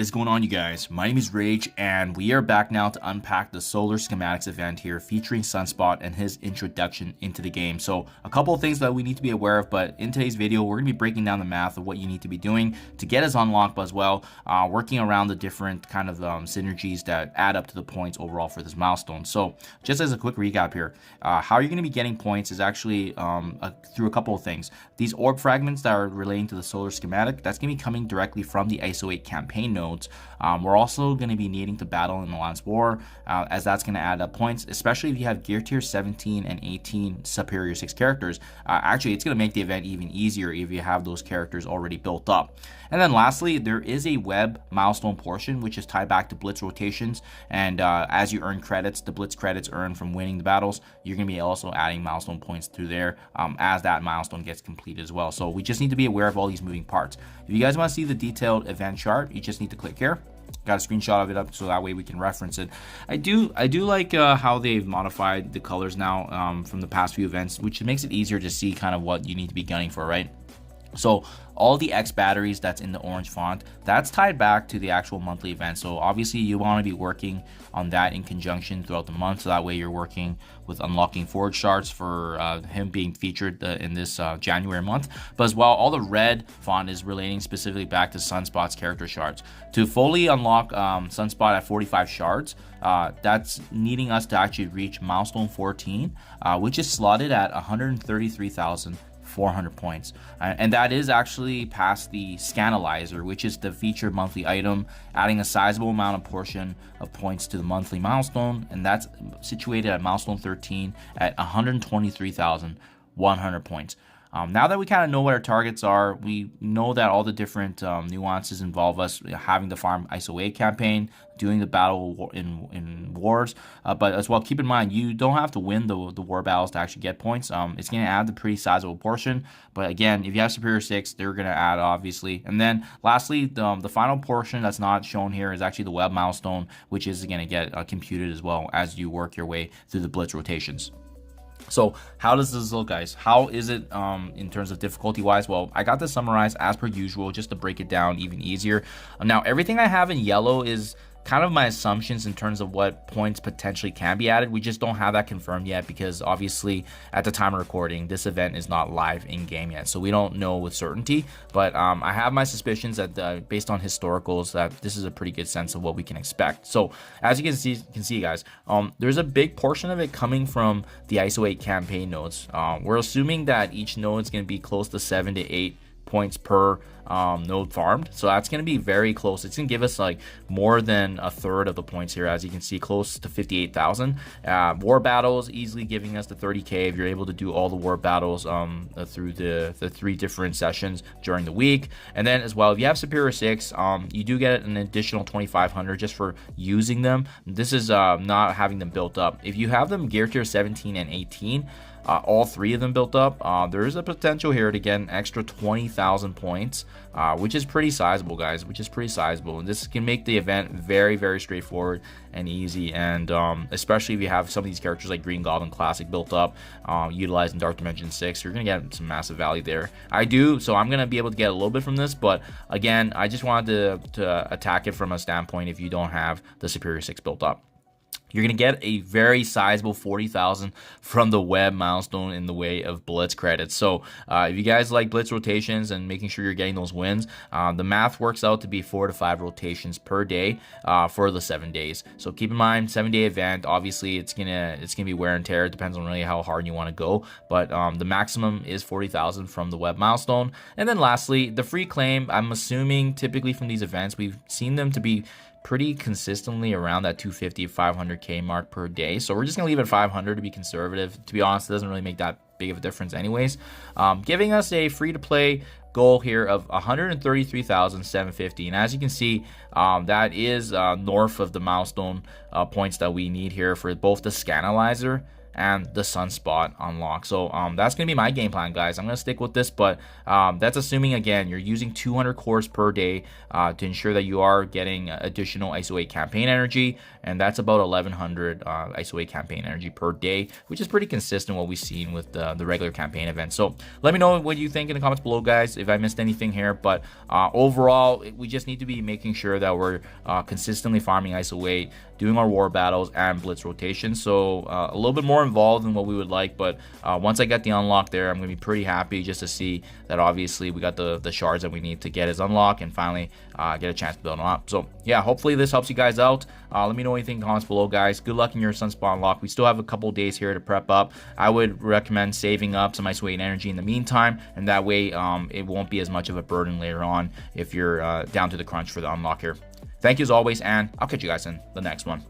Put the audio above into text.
What is going on, you guys? My name is Rayge, and we are back now to unpack the Solar Schematics event here featuring Sunspot and his introduction into the game. So a couple of things that we need to be aware of, but in today's video we're going to be breaking down the math of what you need to be doing to get us unlocked, but as well working around the different kind of synergies that add up to the points overall for this milestone. So just as a quick recap here, how you're going to be getting points is actually through a couple of things. These orb fragments that are relating to the Solar Schematic, that's going to be coming directly from the ISO 8 campaign nodes. We're also going to be needing to battle in the Alliance War, as that's going to add up points, especially if you have gear tier 17 and 18 superior 6 characters. Actually, it's going to make the event even easier if you have those characters already built up. And then lastly, there is a web milestone portion which is tied back to Blitz rotations, and as you earn credits, the Blitz credits earned from winning the battles, you're going to be also adding milestone points through there as that milestone gets completed as well. So we just need to be aware of all these moving parts. If you guys want to see the detailed event chart, you just need to click here. Got a screenshot of it up so that way we can reference it. I do like how they've modified the colors now from the past few events, which makes it easier to see kind of what you need to be gunning for, right? So all the X batteries that's in the orange font, that's tied back to the actual monthly event. So obviously you want to be working on that in conjunction throughout the month, so that way you're working with unlocking forward shards for him being featured in this January month. But as well, all the red font is relating specifically back to Sunspot's character shards. To fully unlock Sunspot at 45 shards, that's needing us to actually reach milestone 14, which is slotted at 133,400 points, and that is actually past the Scanalyzer, which is the featured monthly item, adding a sizable amount of portion of points to the monthly milestone, and that's situated at milestone 13 at 123,100 points. Now that we kind of know what our targets are, we know that all the different nuances involve us having the farm ISO 8 campaign, doing the battle in wars, but as well, keep in mind, you don't have to win the war battles to actually get points. It's going to add the pretty sizable portion, but again, if you have superior 6, they're going to add, obviously. And then lastly, the final portion that's not shown here is actually the web milestone, which is going to get computed as well as you work your way through the Blitz rotations. So how does this look, guys? How is it in terms of difficulty wise? Well, I got this summarized as per usual just to break it down even easier. Now everything I have in yellow is kind of my assumptions in terms of what points potentially can be added. We just don't have that confirmed yet because obviously at the time of recording, this event is not live in game yet, so we don't know with certainty. But I have my suspicions that based on historicals, that this is a pretty good sense of what we can expect. So as you can see guys, there's a big portion of it coming from the ISO 8 campaign nodes. We're assuming that each node is going to be close to 7 to 8 points per node farmed, so that's going to be very close. It's going to give us like more than a third of the points here, as you can see, close to 58,000. War battles easily giving us the 30k if you're able to do all the war battles through the 3 different sessions during the week. And then as well, if you have superior 6, you do get an additional 2,500 just for using them. This is not having them built up. If you have them gear tier 17 and 18, all 3 of them built up, there is a potential here to get an extra 20,000 points, which is pretty sizable, guys, which is pretty sizable. And this can make the event very, very straightforward and easy, and especially if you have some of these characters like Green Goblin Classic built up, utilizing Dark Dimension 6, you're gonna get some massive value there. So I'm gonna be able to get a little bit from this, but again, I just wanted to attack it from a standpoint if you don't have the superior 6 built up. You're going to get a very sizable 40,000 from the web milestone in the way of Blitz credits. So if you guys like Blitz rotations and making sure you're getting those wins, the math works out to be 4 to 5 rotations per day for the 7 days. So keep in mind, 7-day event, obviously it's gonna be wear and tear. It depends on really how hard you want to go, but the maximum is 40,000 from the web milestone. And then lastly, the free claim, I'm assuming typically from these events, we've seen them to be pretty consistently around that 250 500k mark per day, so we're just gonna leave it at 500 to be conservative. To be honest, it doesn't really make that big of a difference anyways, giving us a free to play goal here of 133,750, and as you can see, that is north of the milestone points that we need here for both the Scanalyzer and the Sunspot unlock. So that's going to be my game plan, guys. I'm going to stick with this, but that's assuming, again, you're using 200 cores per day to ensure that you are getting additional ISO 8 campaign energy, and that's about 1100 ISO 8 campaign energy per day, which is pretty consistent what we've seen with the regular campaign events. So let me know what you think in the comments below, guys, if I missed anything here. But overall, we just need to be making sure that we're consistently farming ISO 8, doing our war battles and blitz rotations. So a little bit more involved than what we would like, but once I get the unlock there, I'm gonna be pretty happy just to see that obviously we got the shards that we need to get his unlock and finally get a chance to build him up. So yeah, hopefully this helps you guys out. Let me know anything in the comments below, guys. Good luck in your Sunspot unlock. We still have a couple days here to prep up. I would recommend saving up some ISO 8 energy in the meantime, and that way it won't be as much of a burden later on if you're down to the crunch for the unlock here. Thank you as always, and I'll catch you guys in the next one.